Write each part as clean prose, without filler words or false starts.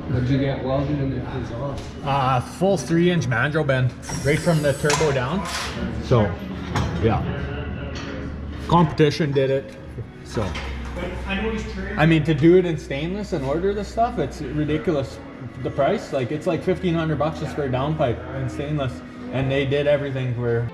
What'd you get welded in the exhaust? Full 3-inch mandrel bend, right from the turbo down. So, yeah. Competition did it. So, I mean, to do it in stainless and order this stuff, it's ridiculous. The price, like it's like $1,500 just for a downpipe in stainless, and they did everything for.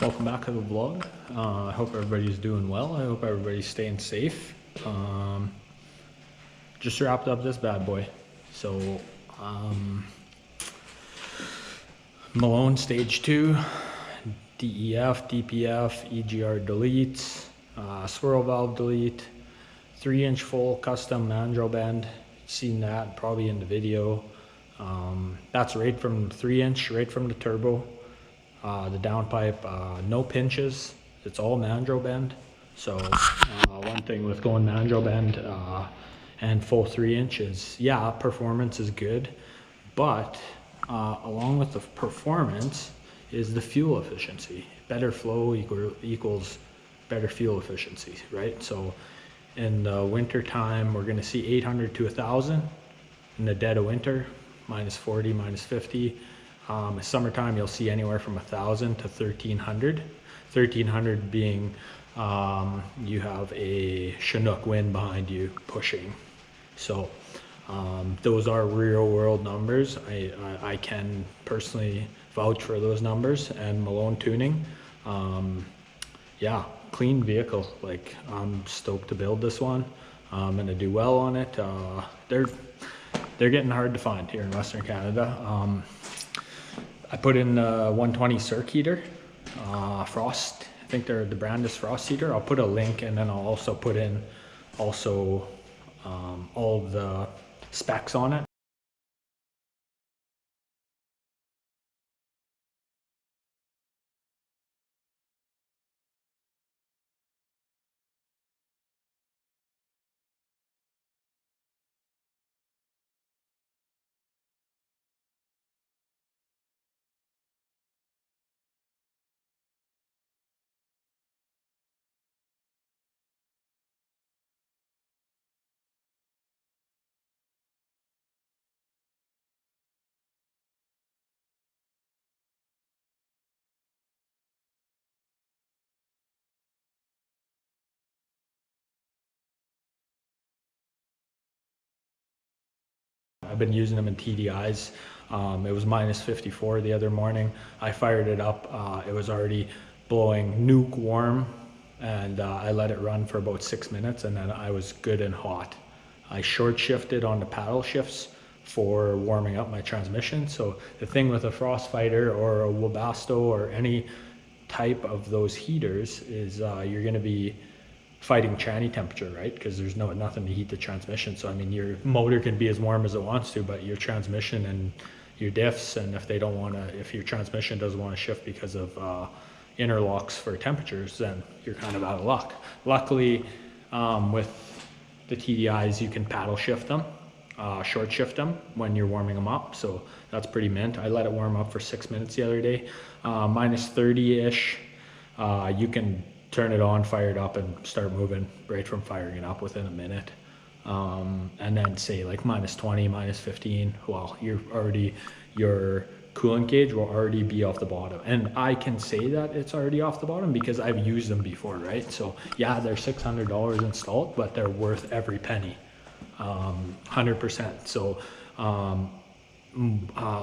Welcome back to the vlog. I hope everybody's doing well. I hope everybody's staying safe. Just wrapped up this bad boy. So, Malone stage 2, DEF, DPF, EGR deletes, swirl valve delete, 3-inch full custom mandrel bend. Seen that probably in the video. That's right from 3-inch, right from the turbo. The downpipe, no pinches. It's all mandrel bend. So one thing with going mandrel bend and full 3-inch is, yeah, performance is good, but along with the performance is the fuel efficiency. Better flow equals better fuel efficiency, right? So in the winter time, we're gonna see 800 to 1,000. In the dead of winter, minus 40, minus 50. Summertime, you'll see anywhere from 1,000 to 1,300. 1,300 being you have a Chinook wind behind you pushing. So those are real world numbers. I can personally vouch for those numbers, and Malone tuning. yeah, clean vehicle. Like, I'm stoked to build this one. I'm gonna do well on it. They're getting hard to find here in Western Canada. I put in a 120 circ heater, Frost. I think the brand is Frost heater. I'll put a link, and then I'll also put in all of the specs on it. I've been using them in TDIs. It was minus 54 the other morning. I fired it up. It was already blowing nuke warm, and I let it run for about 6 minutes, and then I was good and hot. I short shifted on the paddle shifts for warming up my transmission. So the thing with a Frostfighter or a Webasto or any type of those heaters is you're going to be fighting tranny temperature, right? Because there's nothing to heat the transmission. So I mean, your motor can be as warm as it wants to, but your transmission and your diffs, and if your transmission doesn't want to shift because of interlocks for temperatures, then you're kind of out of luck. Luckily, with the TDIs, you can paddle shift them, short shift them when you're warming them up. So that's pretty mint. I let it warm up for 6 minutes the other day, minus 30-ish. You can turn it on, fire it up, and start moving right from firing it up within a minute. And then say like minus 20, minus 15, well, your coolant gauge will already be off the bottom. And I can say that it's already off the bottom because I've used them before, right? So yeah, they're $600 installed, but they're worth every penny, 100%. So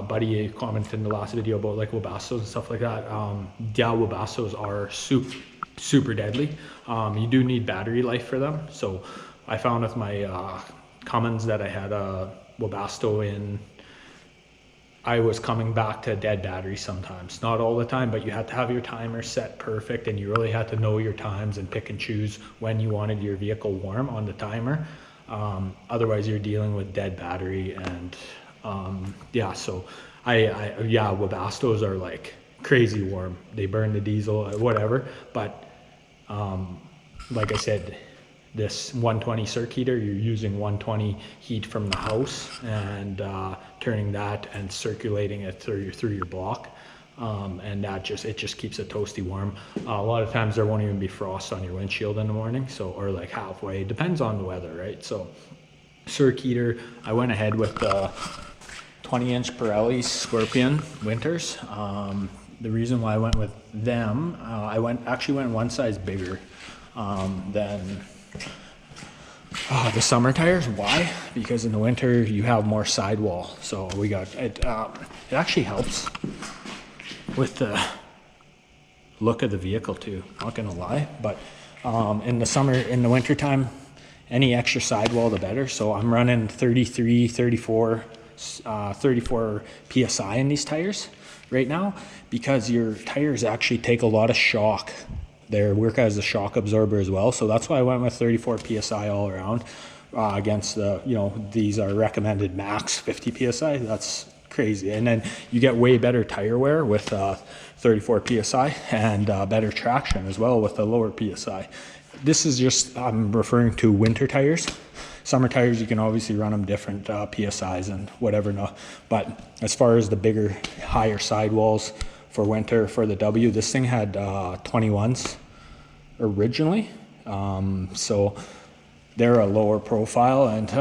buddy commented in the last video about like Webastos and stuff like that. Yeah, Webastos are super deadly. You do need battery life for them. So I found with my Cummins that I had a Webasto in, I was coming back to dead battery sometimes. Not all the time, but you had to have your timer set perfect, and you really had to know your times and pick and choose when you wanted your vehicle warm on the timer. Otherwise you're dealing with dead battery. And yeah, so yeah, Webastos are like crazy warm. They burn the diesel, whatever. But like I said, this 120 circ heater, you're using 120 heat from the house and turning that and circulating it through your block, and it just keeps it toasty warm. A lot of times there won't even be frost on your windshield in the morning, so, or like halfway, depends on the weather, right? So circ heater, I went ahead with the 20-inch Pirelli Scorpion Winters. The reason why I went with them, I actually went one size bigger than the summer tires. Why? Because in the winter you have more sidewall. So we got it. It actually helps with the look of the vehicle too. Not gonna lie, but in the winter time, any extra sidewall the better. So I'm running 34 PSI in these tires right now, because your tires actually take a lot of shock. They work as a shock absorber as well. So that's why I went with 34 PSI all around against the, these are recommended max 50 PSI. That's crazy. And then you get way better tire wear with 34 PSI and better traction as well with the lower PSI. This is just, I'm referring to winter tires. Summer tires, you can obviously run them different PSIs and whatever. No, but as far as the bigger, higher sidewalls for winter for the W, this thing had 21s originally. So they're a lower profile, and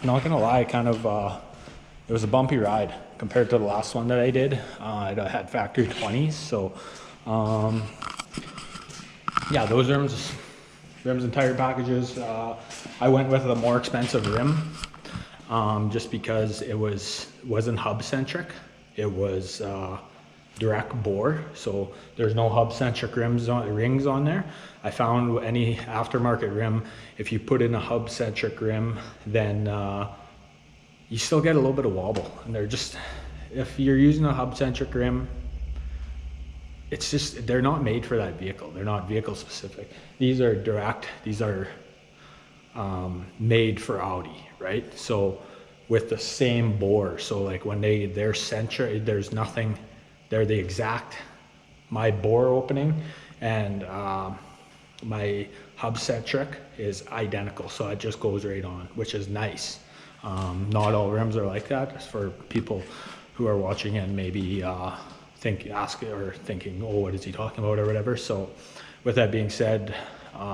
not gonna lie, it was a bumpy ride compared to the last one that I did. It had factory 20s. So yeah, those rims and tire packages. I went with a more expensive rim just because it wasn't hub centric. It was direct bore, so there's no hub-centric rings on there. I found any aftermarket rim, if you put in a hub-centric rim, then you still get a little bit of wobble. And they're just, if you're using a hub-centric rim, it's just, they're not made for that vehicle. They're not vehicle specific. These are direct, these are made for Audi, right? So with the same bore, so like when they're centric, there's nothing, they're the exact, my bore opening and my hub centric is identical, so it just goes right on, which is nice. Not all rims are like that. It's for people who are watching and maybe thinking, oh, what is he talking about or whatever. So with that being said,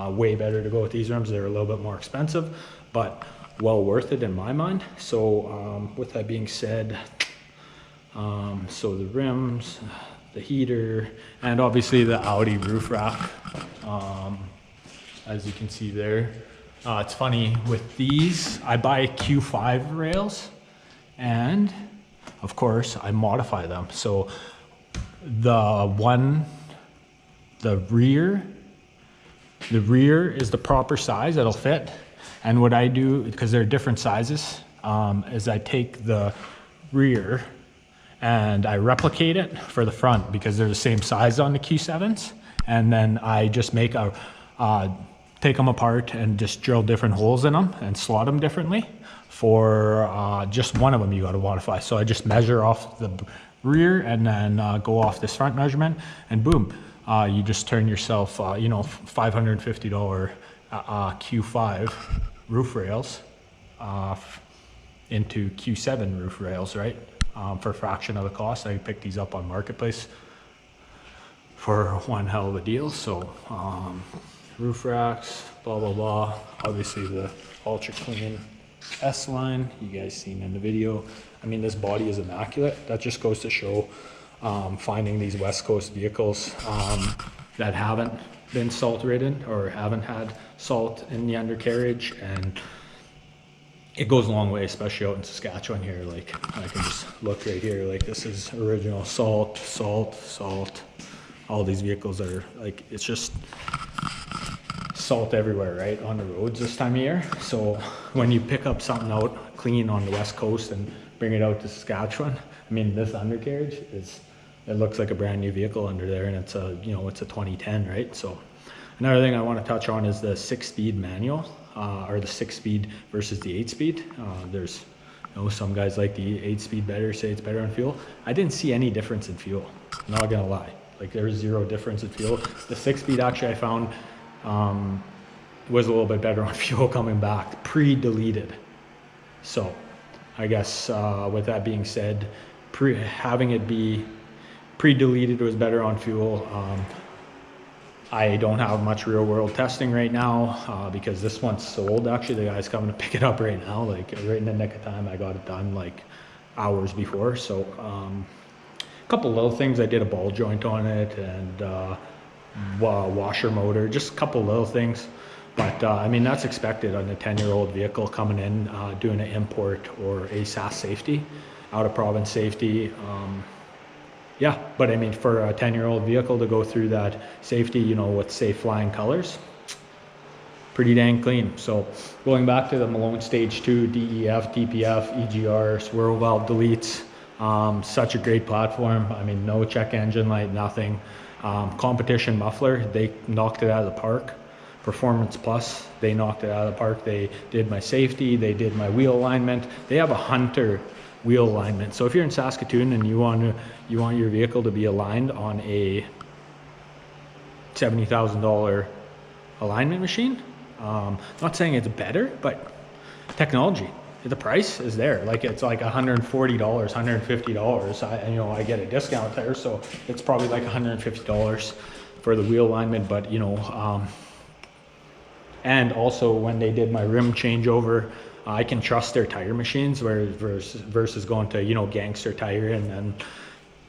way better to go with these rims. They're a little bit more expensive, but well worth it in my mind. So with that being said, so the rims, the heater, and obviously the Audi roof rack, as you can see there. It's funny with these, I buy Q5 rails and of course I modify them. So the rear is the proper size that'll fit. And what I do, because they're different sizes, is I take the rear and I replicate it for the front because they're the same size on the Q7s. And then I just make take them apart and just drill different holes in them and slot them differently. For just one of them you got to modify. So I just measure off the rear and then go off this front measurement and boom, you just turn yourself, you know, $550 Q5 roof rails into Q7 roof rails, right? For a fraction of the cost. I picked these up on Marketplace for one hell of a deal. So roof racks, blah, blah, blah. Obviously the ultra clean S-line, you guys seen in the video. I mean, this body is immaculate. That just goes to show finding these West Coast vehicles that haven't been salt ridden or haven't had salt in the undercarriage, and it goes a long way, especially out in Saskatchewan here. Like I can just look right here, like this is original salt, salt, salt. All these vehicles are like, it's just salt everywhere, right, on the roads this time of year. So when you pick up something out clean on the West Coast and bring it out to Saskatchewan, I mean, this undercarriage is, it looks like a brand new vehicle under there, and it's a, you know, it's a 2010, right? So another thing I want to touch on is the 6-speed manual, or the 6-speed versus the 8-speed. There's, you know, some guys like the 8-speed better, say it's better on fuel. I didn't see any difference in fuel, not gonna lie. Like there's zero difference in fuel. The 6-speed actually I found was a little bit better on fuel coming back, pre-deleted. So I guess with that being said, having it be pre-deleted was better on fuel. I don't have much real world testing right now because this one's sold. Actually, the guy's coming to pick it up right now, like right in the nick of time. I got it done like hours before. So a couple little things. I did a ball joint on it and washer motor, just a couple little things. But I mean, that's expected on a 10-year-old vehicle coming in, doing an import or a SAS safety, out of province safety. Yeah, but I mean, for a 10-year-old vehicle to go through that safety, you know, with say flying colors, pretty dang clean. So going back to the Malone Stage 2, DEF, DPF, EGR, swirl valve deletes, such a great platform. I mean, no check engine light, nothing. Competition muffler, they knocked it out of the park. Performance Plus, they knocked it out of the park. They did my safety, they did my wheel alignment. They have a Hunter wheel alignment. So if you're in Saskatoon and you want your vehicle to be aligned on a $70,000 alignment machine, not saying it's better, but technology, the price is there. Like it's like $140, $150. You know, I get a discount there, so it's probably like $150 for the wheel alignment. But you know, and also when they did my rim changeover, I can trust their tire machines versus going to, you know, Gangster Tire and then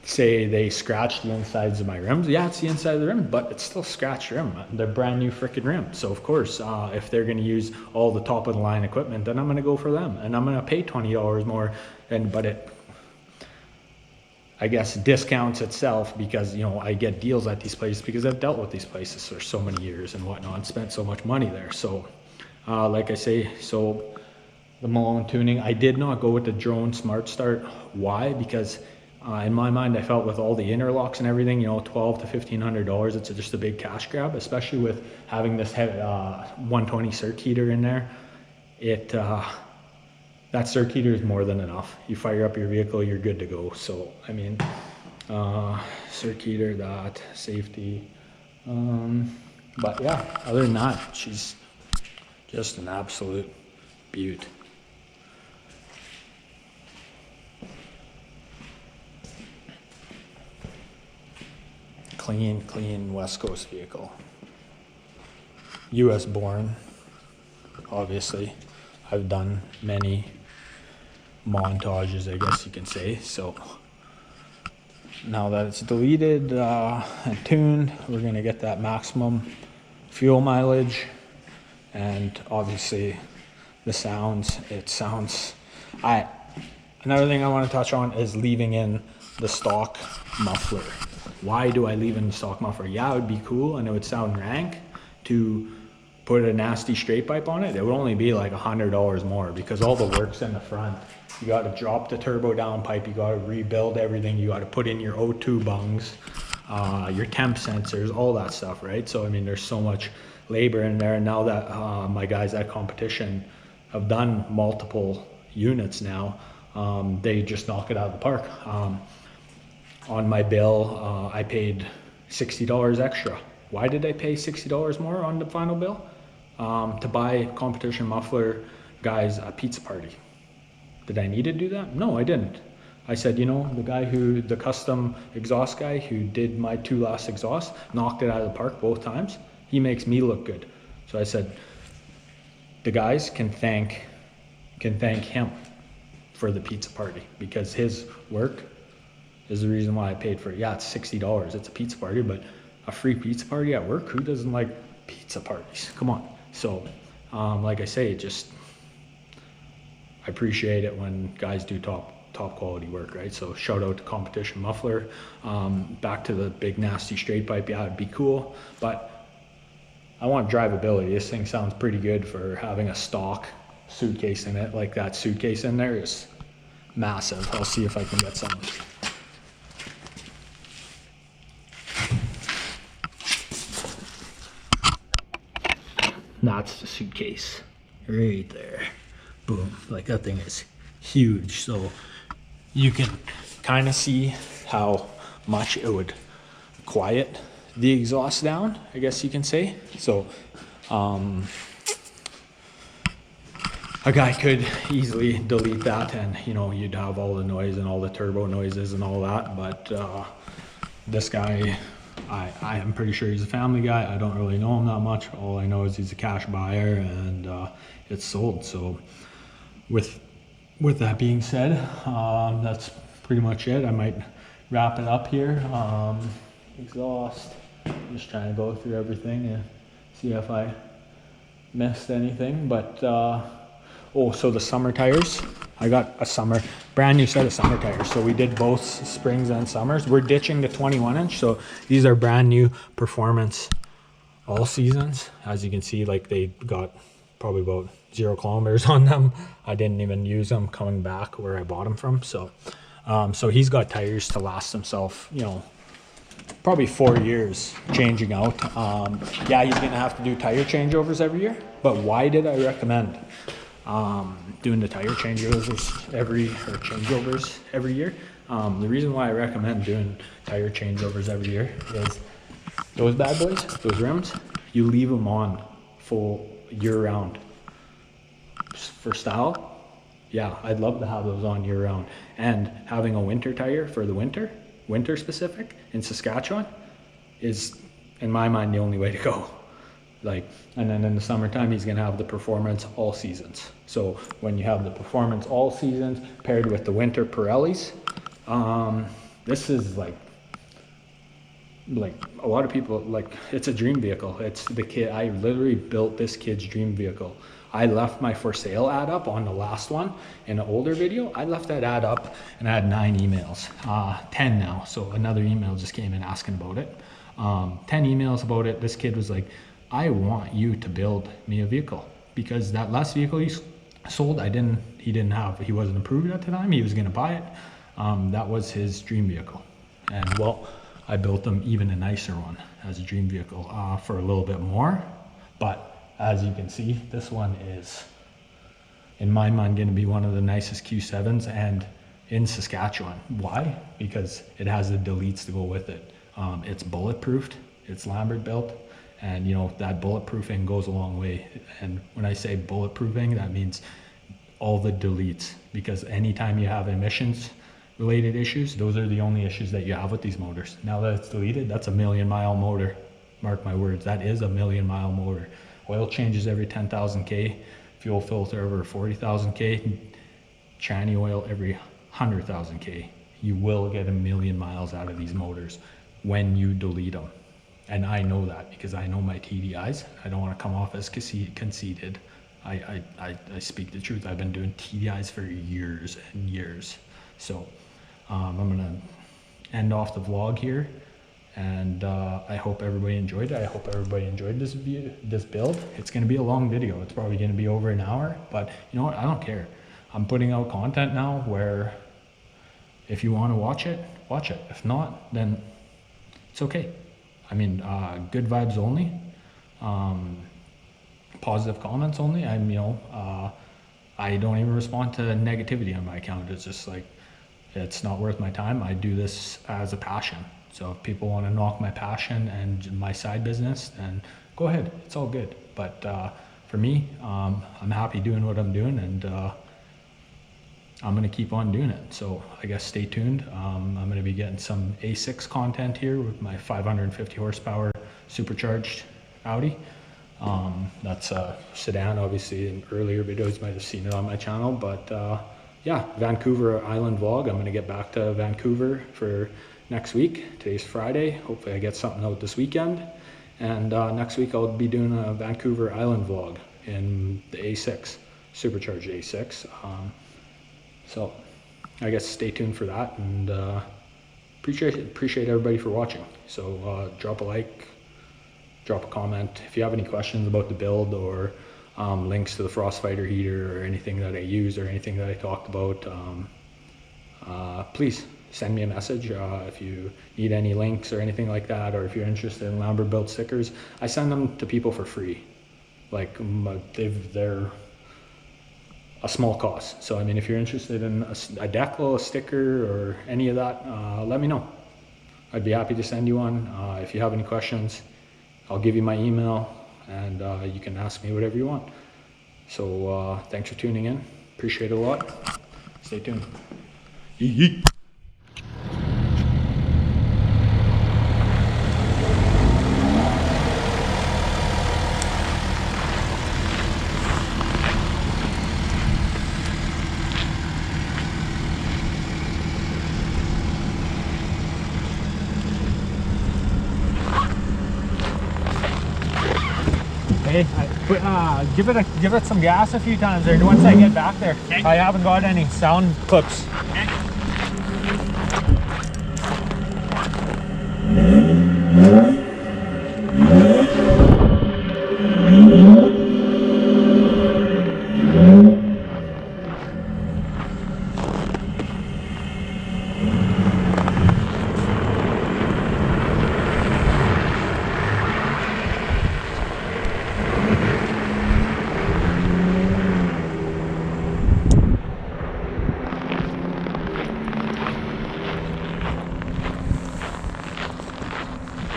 say they scratch the insides of my rims. Yeah, it's the inside of the rim, but it's still scratched rim. They're brand new freaking rims. So of course, if they're going to use all the top of the line equipment, then I'm going to go for them, and I'm going to pay $20 more. But I guess, discounts itself, because, you know, I get deals at these places because I've dealt with these places for so many years and whatnot, and spent so much money there. So, like I say, so the Malone tuning, I did not go with the drone smart start. Why? Because in my mind, I felt with all the interlocks and everything, you know, $1,200 to $1,500, it's just a big cash grab, especially with having this 120 circ heater in there. That circ heater is more than enough. You fire up your vehicle, you're good to go. So, I mean, circ heater, that, safety. But yeah, other than that, she's just an absolute beaut. Clean West Coast vehicle. US born, obviously. I've done many montages, I guess you can say. So now that it's deleted and tuned, we're gonna get that maximum fuel mileage, and obviously the sounds. It sounds. Another thing I want to touch on is leaving in the stock muffler. Why do I leave in the stock muffler? Yeah, it would be cool and it would sound rank to put a nasty straight pipe on it. It would only be like $100 more, because all the work's in the front. You got to drop the turbo down pipe, you got to rebuild everything, you got to put in your O2 bungs, your temp sensors, all that stuff, right? So I mean, there's so much labor in there. And now that my guys at competition have done multiple units now, they just knock it out of the park. On my bill, I paid $60 extra. Why did I pay $60 more on the final bill? To buy competition muffler guys a pizza party. Did I need to do that? No, I didn't. I said, you know, the custom exhaust guy who did my 2 last exhausts, knocked it out of the park both times. He makes me look good. So I said, the guys can thank him for the pizza party, because his work is the reason why I paid for it. Yeah, it's $60. It's a pizza party, but a free pizza party at work, who doesn't like pizza parties? Come on. So, like I say, I appreciate it when guys do top quality work, right? So shout out to Competition Muffler. Back to the big nasty straight pipe. Yeah, it'd be cool, but I want drivability. This thing sounds pretty good for having a stock suitcase in it. Like that suitcase in there is massive. I'll see if I can get some. That's the suitcase right there. Boom. Like that thing is huge. So you can kind of see how much it would quiet the exhaust down, I guess you can say. So a guy could easily delete that, and you know, you'd have all the noise and all the turbo noises and all that. But this guy, I am pretty sure he's a family guy. I don't really know him that much. All I know is he's a cash buyer, and it's sold. So with that being said, that's pretty much it. I might wrap it up here. Exhaust. I'm just trying to go through everything and see if I missed anything. But oh, so the summer tires. I got a brand new set of summer tires. So we did both springs and summers. We're ditching the 21-inch. So these are brand new performance all seasons. As you can see, like they got probably about 0 kilometers on them. I didn't even use them coming back where I bought them from. So, so he's got tires to last himself, you know, probably 4 years changing out. Yeah, he's gonna have to do tire changeovers every year. But why did I recommend doing the tire changeovers every year? The reason why I recommend doing tire changeovers every year is those bad boys, those rims, you leave them on full year round. For style, yeah, I'd love to have those on year round. And having a winter tire for the winter specific in Saskatchewan is, in my mind, the only way to go. Like, and then in the summertime, he's gonna have the performance all seasons. So when you have the performance all seasons paired with the winter Pirellis, this is like like a lot of people, like, it's a dream vehicle. It's the kid, I literally built this kid's dream vehicle. I left my for sale ad up on the last one in an older video. I left that ad up and I had 9 emails, 10 now. So another email just came in asking about it. 10 emails about it. This kid was like, I want you to build me a vehicle, because that last vehicle he sold, he wasn't approved at the time. He was going to buy it. That was his dream vehicle. And well, I built him even a nicer one as a dream vehicle for a little bit more. But as you can see, this one is, in my mind, going to be one of the nicest Q7s and in Saskatchewan. Why? Because it has the deletes to go with it. It's bulletproofed, it's Lambert built, and you know, that bulletproofing goes a long way. And when I say bulletproofing, that means all the deletes, because anytime you have emissions related issues, those are the only issues that you have with these motors. Now that it's deleted, that's a 1,000,000-mile motor. Mark my words, that is a 1,000,000-mile motor. Oil changes every 10,000 K, fuel filter over 40,000 K, tranny oil every 100,000 K. You will get 1,000,000 miles out of these motors when you delete them. And I know that because I know my TDIs. I don't want to come off as conceited. I speak the truth. I've been doing TDIs for years and years. So I'm going to end off the vlog here. And I hope everybody enjoyed it. I hope everybody enjoyed this build. It's going to be a long video. It's probably going to be over an hour, but you know what? I don't care. I'm putting out content now where if you want to watch it, watch it. If not, then it's okay. I mean, good vibes only, positive comments only. I don't even respond to negativity on my account. It's just like, it's not worth my time. I do this as a passion. So if people want to knock my passion and my side business, then go ahead. It's all good. But for me, I'm happy doing what I'm doing, and I'm going to keep on doing it. So I guess stay tuned. I'm going to be getting some A6 content here with my 550 horsepower supercharged Audi. That's a sedan. Obviously in earlier videos you might have seen it on my channel, but yeah, Vancouver Island vlog. I'm going to get back to Vancouver for next week. Today's Friday. Hopefully I get something out this weekend, and next week I'll be doing a Vancouver Island vlog in the A6, supercharged A6. So I guess stay tuned for that, and appreciate everybody for watching. So drop a like, drop a comment. If you have any questions about the build, or links to the Frostfighter heater, or anything that I used, or anything that I talked about, please send me a message. If you need any links or anything like that, or if you're interested in Lambert built stickers, I send them to people for free. Like they're a small cost. So I mean, if you're interested in a decal, a sticker, or any of that, let me know. I'd be happy to send you one. If you have any questions, I'll give you my email, and you can ask me whatever you want. So thanks for tuning in. Appreciate it a lot. Stay tuned. Yee-yee. Give it some gas a few times there once I get back there. Okay. I haven't got any sound clips. Okay.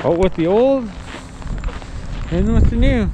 Out with the old, in with the new.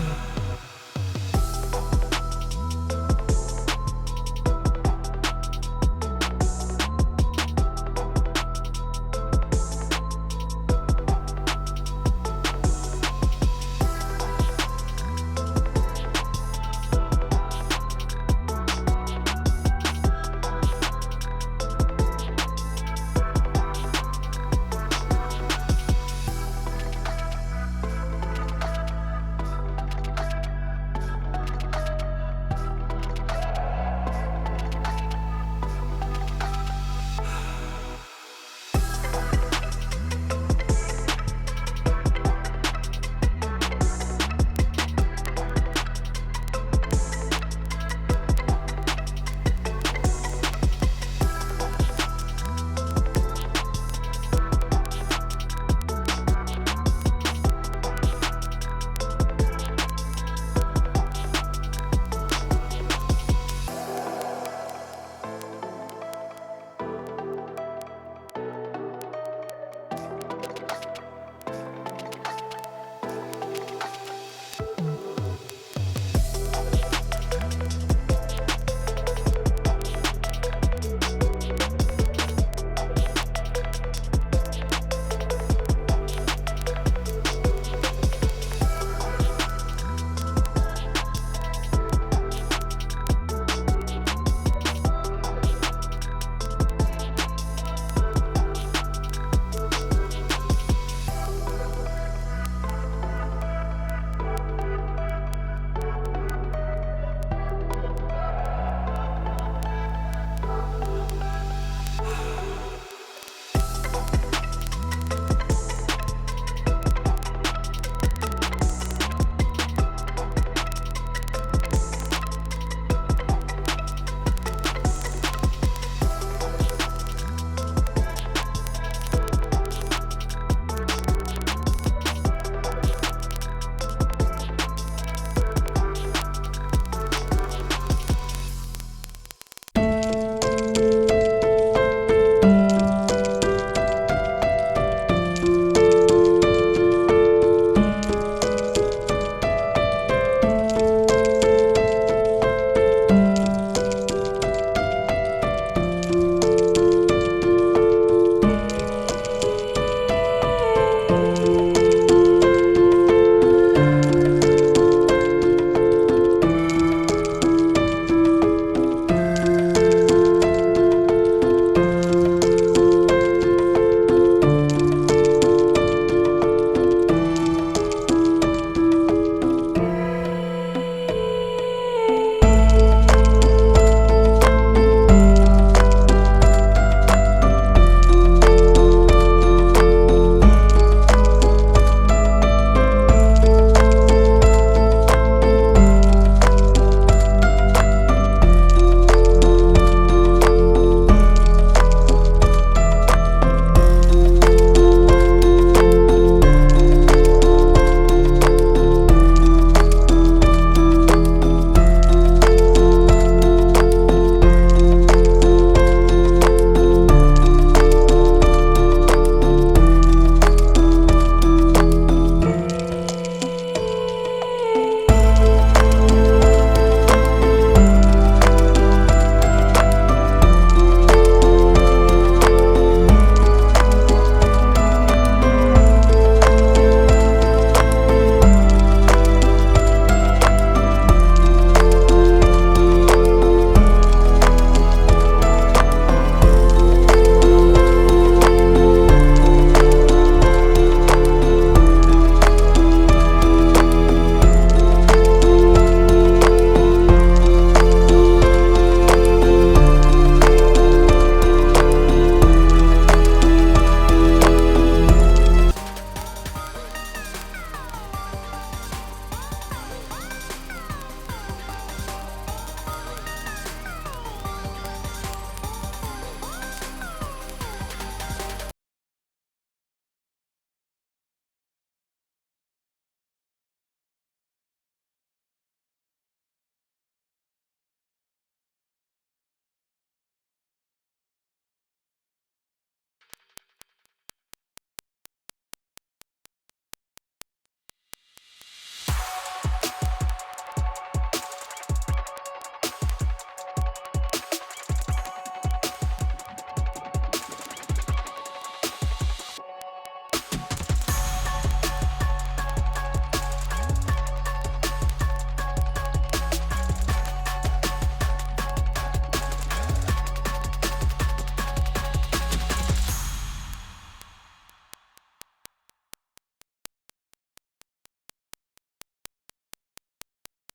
Yeah.